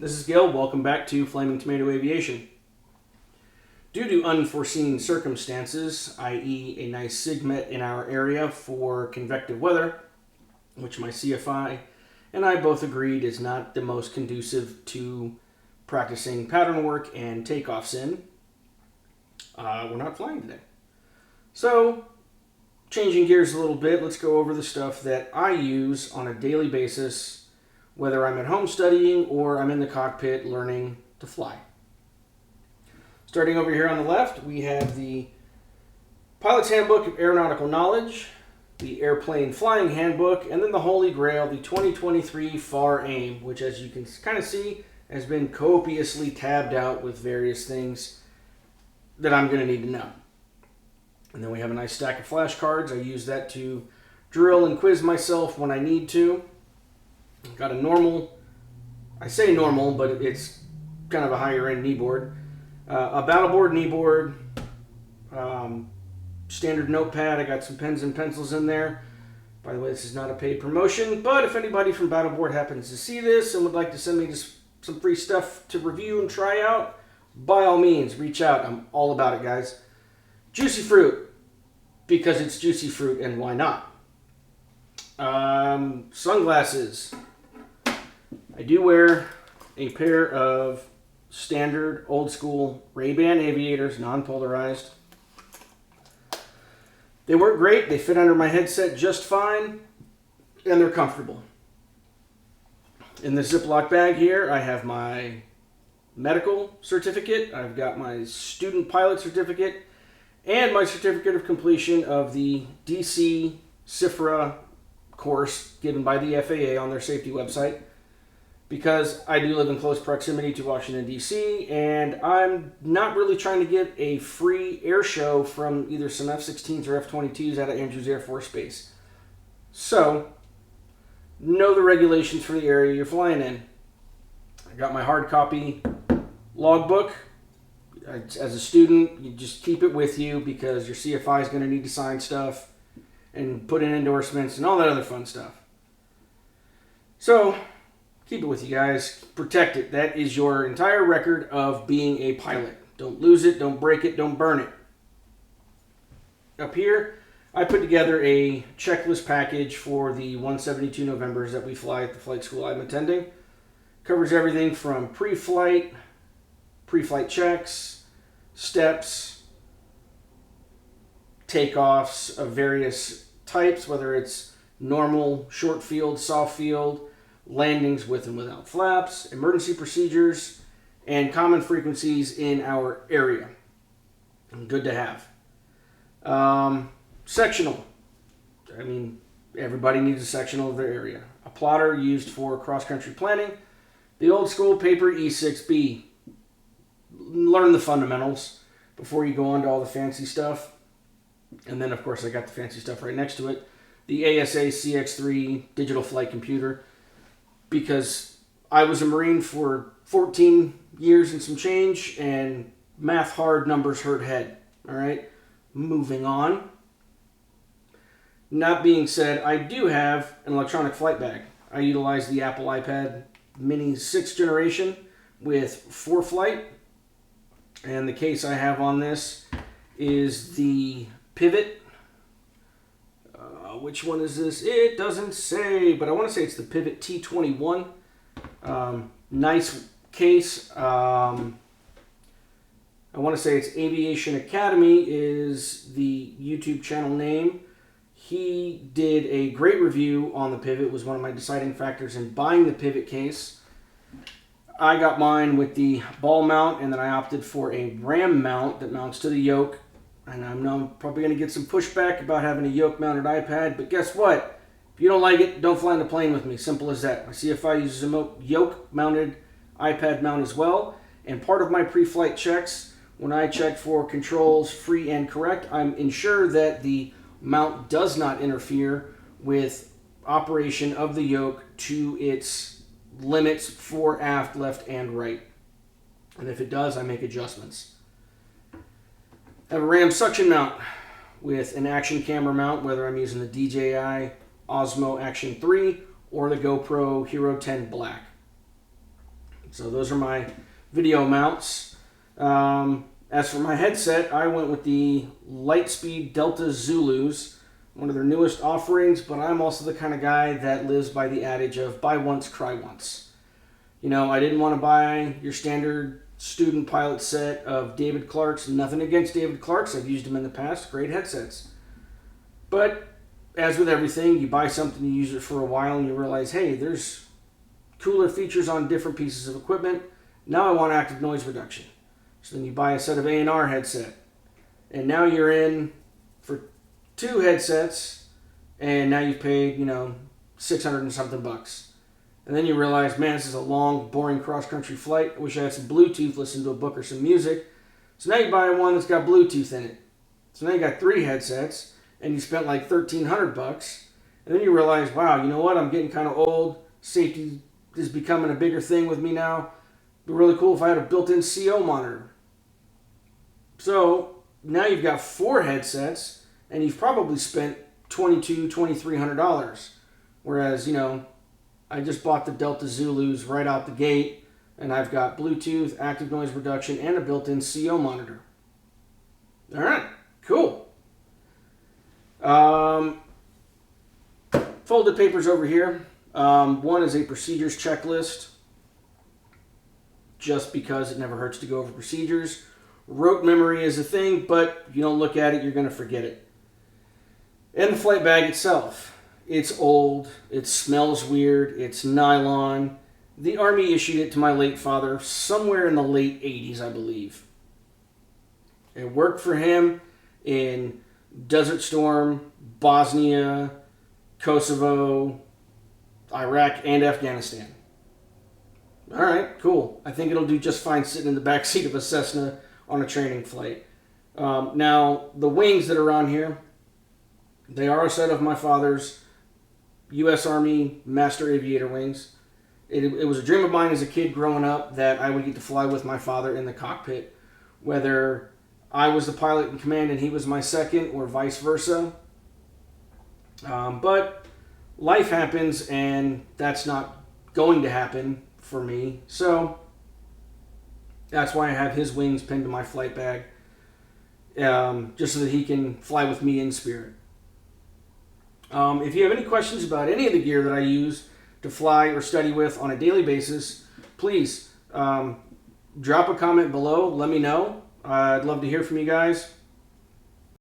This is Gil. Welcome back to Flaming Tomato Aviation. Due to unforeseen circumstances, i.e. a nice SIGMET in our area for convective weather, which my CFI and I both agreed is not the most conducive to practicing pattern work and takeoffs in, we're not flying today. So, changing gears a little bit, let's go over the stuff that I use on a daily basis, whether I'm at home studying or I'm in the cockpit learning to fly. Starting over here on the left, we have the Pilot's Handbook of Aeronautical Knowledge, the Airplane Flying Handbook, and then the Holy Grail, the 2023 FAR AIM, which, as you can kind of see, has been copiously tabbed out with various things that I'm going to need to know. And then we have a nice stack of flashcards. I use that to drill and quiz myself when I need to. Got a normal, I say normal, but it's kind of a higher end kneeboard. A Battleboard Kneeboard, standard notepad. I got some pens and pencils in there. By the way, this is not a paid promotion, but if anybody from Battleboard happens to see this and would like to send me just some free stuff to review and try out, by all means, reach out. I'm all about it, guys. Juicy fruit, because it's juicy fruit, and why not? Sunglasses. I do wear a pair of standard, old-school Ban Aviators, non-polarized. They work great. They fit under my headset just fine, and they're comfortable. In the Ziploc bag here, I have my medical certificate. I've got my student pilot certificate, and my certificate of completion of the DC CIFRA course given by the FAA on their safety website, because I do live in close proximity to Washington, D.C., and I'm not really trying to get a free air show from either some F-16s or F-22s out of Andrews Air Force Base. So, know the regulations for the area you're flying in. I got my hard copy logbook. As a student, you just keep it with you because your CFI is going to need to sign stuff and put in endorsements and all that other fun stuff. So, keep it with you guys. Protect it. That is your entire record of being a pilot. Don't lose it. Don't break it. Don't burn it. Up here, I put together a checklist package for the 172 Novembers that we fly at the flight school I'm attending. Covers everything from pre-flight checks, steps, takeoffs of various types, whether it's normal, short field, soft field, landings with and without flaps, emergency procedures, and common frequencies in our area. Good to have. Sectional. I mean, everybody needs a sectional of their area. A plotter used for cross-country planning. The old school paper E6B. Learn the fundamentals before you go on to all the fancy stuff. And then, of course, I got the fancy stuff right next to it. The ASA CX3 digital flight computer, because I was a Marine for 14 years and some change, and math hard, numbers hurt head. All right, moving on. That being said, I do have an electronic flight bag. I utilize the Apple iPad Mini 6th generation with 4Flight, and the case I have on this is the Pivot. Which one is this? It doesn't say, but I want to say it's the Pivot T21. Nice case. I want to say it's Aviation Academy is the YouTube channel name. He did a great review on the Pivot. It was one of my deciding factors in buying the Pivot case. I got mine with the ball mount, and then I opted for a ram mount that mounts to the yoke. And I know I'm probably going to get some pushback about having a yoke-mounted iPad, but guess what? If you don't like it, don't fly in the plane with me. Simple as that. My CFI uses a yoke-mounted iPad mount as well, and part of my pre-flight checks, when I check for controls free and correct, I'm ensure that the mount does not interfere with operation of the yoke to its limits fore, aft, left, and right. And if it does, I make adjustments. I have a RAM suction mount with an action camera mount, whether I'm using the DJI Osmo Action 3 or the GoPro Hero 10 Black. So those are my video mounts. As for my headset, I went with the Lightspeed Delta Zulus, one of their newest offerings, but I'm also the kind of guy that lives by the adage of buy once, cry once. You know, I didn't want to buy your standard student pilot set of David Clark's. Nothing against David Clark's. I've used them in the past. Great headsets. But as with everything, you buy something, you use it for a while, and you realize, hey, there's cooler features on different pieces of equipment. Now I want active noise reduction. So then you buy a set of A&R headset. And now you're in for 2 headsets, and now you've paid, you know, 600 and something bucks. And then you realize, man, this is a long, boring cross-country flight. I wish I had some Bluetooth, listen to a book or some music. So now you buy one that's got Bluetooth in it. So now you got 3 headsets, and you spent like 1,300 bucks. And then you realize, wow, you know what? I'm getting kind of old. Safety is becoming a bigger thing with me now. It'd be really cool if I had a built-in CO monitor. So now you've got 4 headsets, and you've probably spent $2,200-$2,300. Whereas, you know, I just bought the Delta Zulus right out the gate, and I've got Bluetooth, active noise reduction, and a built-in CO monitor. All right, cool. Folded papers over here. One is a procedures checklist, just because it never hurts to go over procedures. Rote memory is a thing, but if you don't look at it, you're going to forget it. And the flight bag itself. It's old, it smells weird, it's nylon. The Army issued it to my late father somewhere in the late 80s, I believe. It worked for him in Desert Storm, Bosnia, Kosovo, Iraq, and Afghanistan. All right, cool. I think it'll do just fine sitting in the back seat of a Cessna on a training flight. Now, the wings that are on here, they are a set of my father's U.S. Army Master Aviator wings. It was a dream of mine as a kid growing up that I would get to fly with my father in the cockpit, whether I was the pilot in command and he was my second, or vice versa. But life happens, and that's not going to happen for me. So that's why I have his wings pinned to my flight bag, just so that he can fly with me in spirit. If you have any questions about any of the gear that I use to fly or study with on a daily basis, please drop a comment below. Let me know. I'd love to hear from you guys.